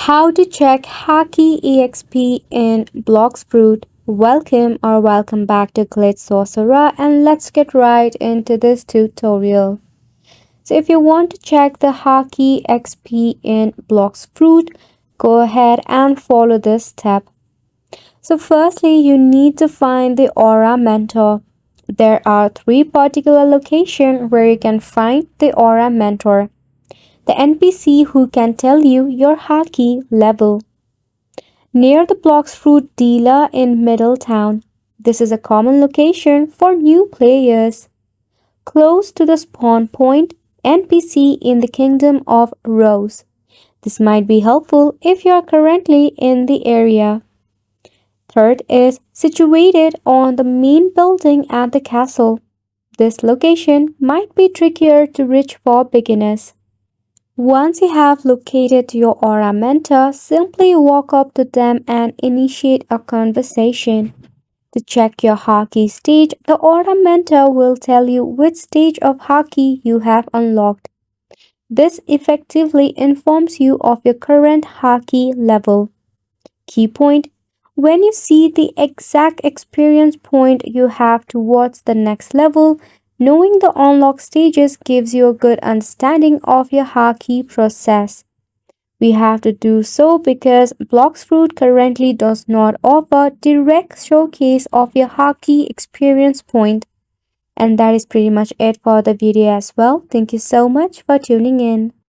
How to check Haki Exp in Blox Fruit. Welcome back to Glitch Sorcerer, and let's get right into this tutorial. So if you want to check the Haki Exp in Blox Fruit, go ahead and follow this step. So firstly, you need to find the Aura Mentor. There are three particular locations where you can find the Aura Mentor, the NPC who can tell you your Haki level. Near the Blox Fruit dealer in Middletown. This is a common location for new players. Close to the spawn point NPC in the Kingdom of Rose. This might be helpful if you are currently in the area. Third is situated on the main building at the castle. This location might be trickier to reach for beginners. Once you have located your aura mentor, simply walk up to them and initiate a conversation. To check your Haki stage, the aura mentor will tell you which stage of Haki you have unlocked. This effectively informs you of your current Haki level. Key point: when you see the exact experience point you have towards the next level, knowing the unlock stages gives you a good understanding of your Haki process. We have to do so because Blox Fruit currently does not offer direct showcase of your Haki experience point. And that is pretty much it for the video as well. Thank you so much for tuning in.